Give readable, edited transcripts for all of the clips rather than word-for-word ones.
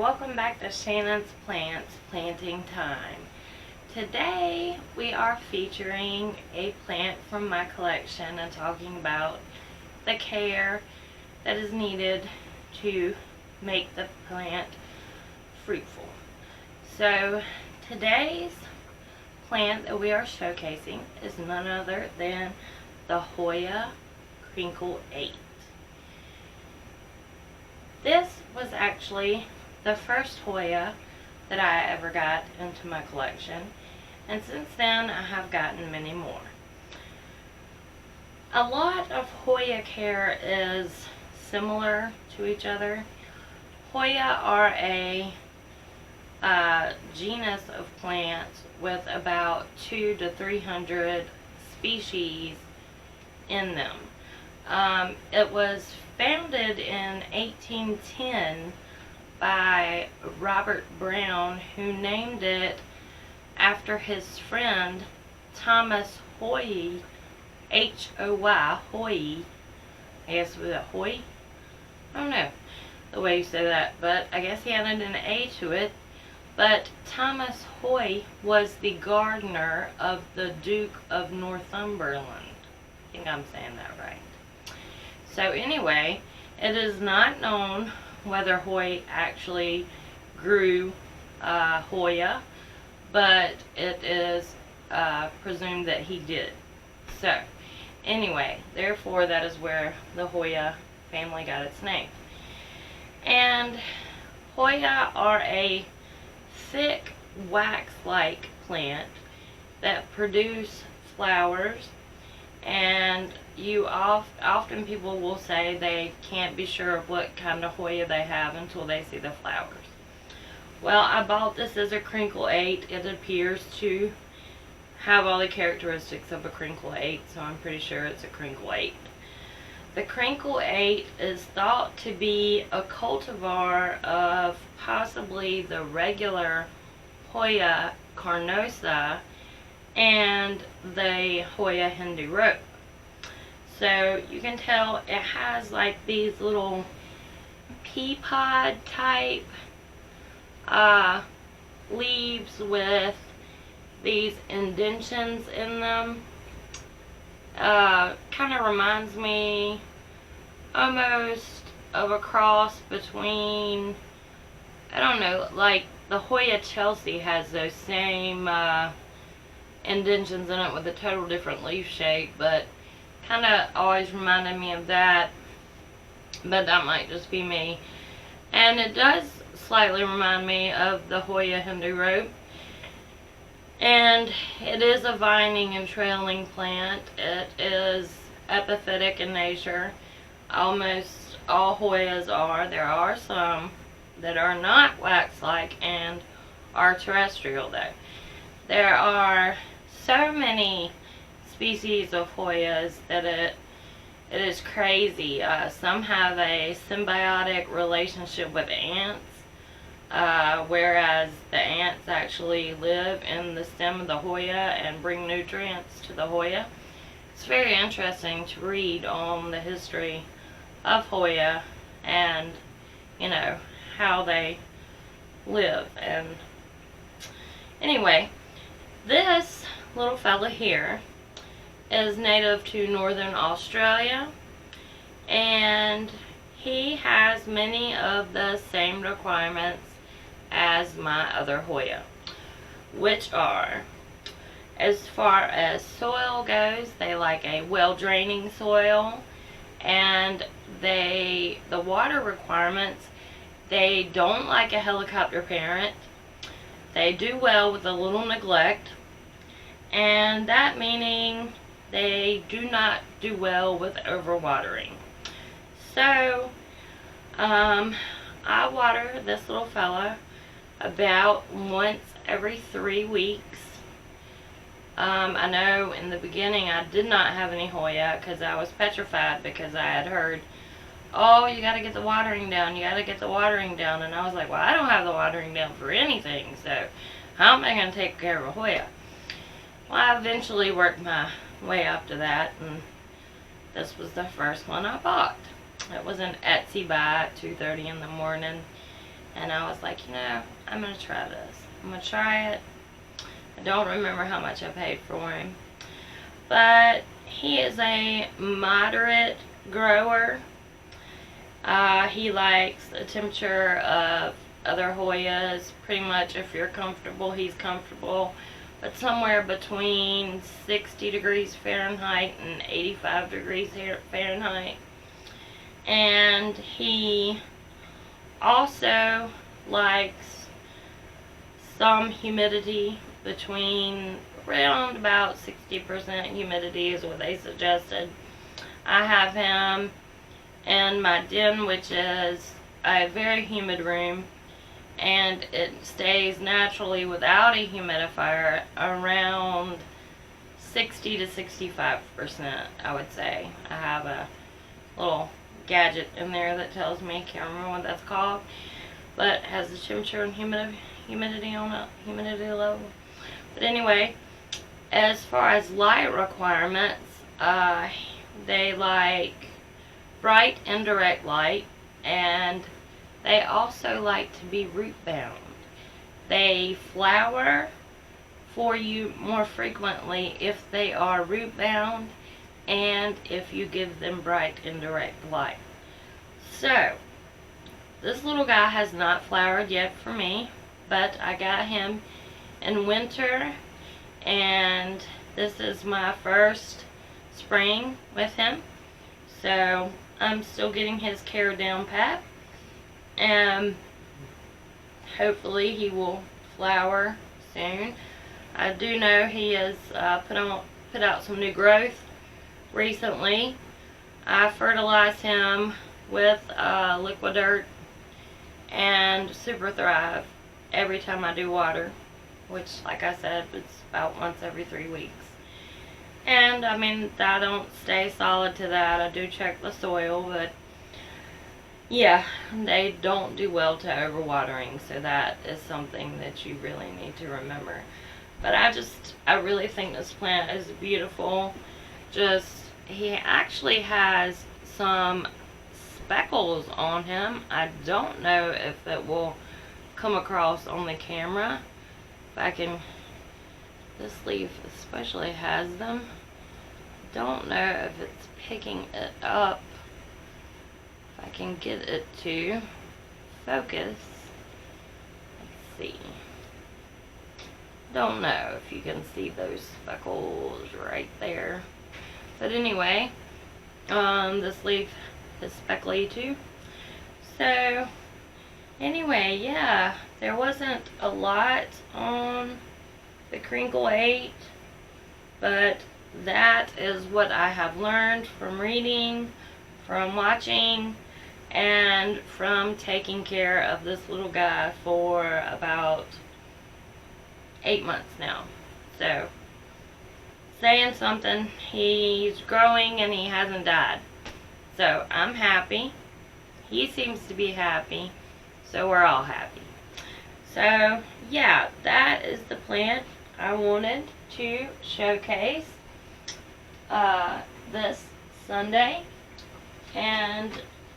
welcome back to Shannon's Plants Planting Time. Today we are featuring a plant from my collection and talking about the care that is needed to make the plant fruitful. So today's plant that we are showcasing is none other than the Hoya Krinkle 8. This was actually the first Hoya that I ever got into my collection, and since then I have gotten many more. A lot of Hoya care is similar to each other. Hoya are a genus of plants with about 200 to 300 species in them. It was founded in 1810 by Robert Brown, who named it after his friend Thomas Hoya, H-O-Y, Hoya. I guess was it Hoy? I don't know the way you say that, but I guess he added an A to it. But Thomas Hoya was the gardener of the Duke of Northumberland. I think I'm saying that right. So anyway, it is not known whether Hoya actually grew Hoya, but it is presumed that he did. So anyway, therefore that is where the Hoya family got its name. And Hoya are a thick wax-like plant that produce flowers, and often people will say they can't be sure of what kind of Hoya they have until they see the flowers. Well, I bought this as a Krinkle 8. It appears to have all the characteristics of a Krinkle 8, so I'm pretty sure it's a Krinkle 8. The Krinkle 8 is thought to be a cultivar of possibly the regular Hoya carnosa and the Hoya Hindu rope. So you can tell it has like these little pea pod type leaves with these indentions in them. Kind of reminds me almost of a cross between, I don't know, like the Hoya Chelsea has those same indentions in it with a total different leaf shape, but kind of always reminded me of that, but that might just be me. And it does slightly remind me of the Hoya Hindu rope. And it is a vining and trailing plant. It is epiphytic in nature. Almost all Hoyas are. There are some that are not wax-like and are terrestrial though. There are so many species of Hoyas that it is crazy. Some have a symbiotic relationship with ants, whereas the ants actually live in the stem of the Hoya and bring nutrients to the Hoya. It's very interesting to read on the history of Hoya and, you know, how they live. And anyway, this little fella here is native to northern Australia, and he has many of the same requirements as my other Hoya, which are, as far as soil goes, they like a well-draining soil, and the water requirements, they don't like a helicopter parent. They do well with a little neglect, and that meaning they do not do well with overwatering. So I water this little fella about once every 3 weeks. I know in the beginning I did not have any Hoya because I was petrified, because I had heard, oh, you got to get the watering down, you got to get the watering down, and I was like, well, I don't have the watering down for anything, so how am I going to take care of a Hoya? Well, I eventually worked my way up to that, and this was the first one I bought. It was an Etsy buy at 2:30 in the morning, And I was like, you know, I'm going to try this. I'm going to try it. I don't remember how much I paid for him. But he is a moderate grower. He likes the temperature of other Hoyas. Pretty much if you're comfortable, he's comfortable. But somewhere between 60 degrees Fahrenheit and 85 degrees Fahrenheit. And he also likes some humidity, between around about 60% humidity is what they suggested. I have him in my den, which is a very humid room, and it stays naturally without a humidifier around 60 to 65%, I would say. I have a little gadget in there that tells me, I can't remember what that's called, but it has the temperature and humidity on it, humidity level. But anyway, as far as light requirements, they like bright indirect light, and they also like to be root bound. They flower for you more frequently if they are root bound and if you give them bright indirect light. So this little guy has not flowered yet for me, but I got him in winter, and this is my first spring with him, so I'm still getting his care down pat, and hopefully he will flower soon. I do know he has put out some new growth recently. I fertilize him with liquid dirt and Super Thrive every time I do water, which, like I said, it's about once every 3 weeks. And I mean, I don't stay solid to that. I do check the soil, but yeah, they don't do well to overwatering, so that is something that you really need to remember. But I really think this plant is beautiful. He actually has some speckles on him. I don't know if it will come across on the camera. If I can, this leaf especially has them. Don't know if it's picking it up. If I can get it to focus. Let's see. Don't know if you can see those speckles right there. But anyway, this leaf is speckly too. So anyway, yeah, there wasn't a lot on the Krinkle 8, but that is what I have learned from reading, from watching, and from taking care of this little guy for about 8 months now. So, saying something, he's growing and he hasn't died. So, I'm happy. He seems to be happy. So, we're all happy. So, yeah, that is the plant I wanted to showcase this Sunday. And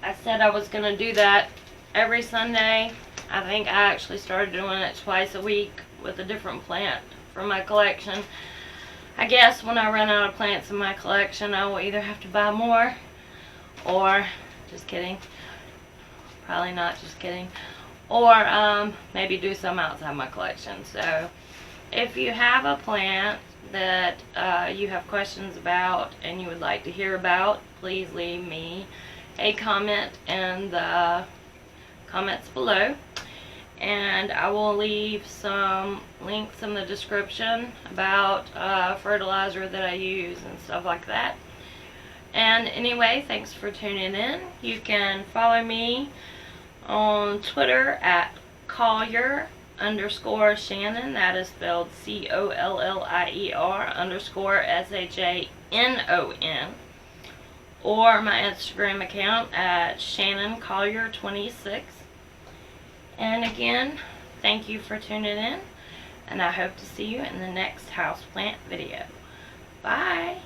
I said I was going to do that every Sunday. I think I actually started doing it twice a week with a different plant from my collection. I guess when I run out of plants in my collection, I will either have to buy more, or, just kidding, probably not, just kidding, or maybe do some outside my collection. So if you have a plant that you have questions about and you would like to hear about, please leave me a comment in the comments below, and I will leave some links in the description about fertilizer that I use and stuff like that. And anyway, thanks for tuning in. You can follow me on Twitter at Collier_Shannon. That is spelled COLLIER_SHANON. Or my Instagram account at ShannonCollier26. And again, thank you for tuning in, and I hope to see you in the next houseplant video. Bye!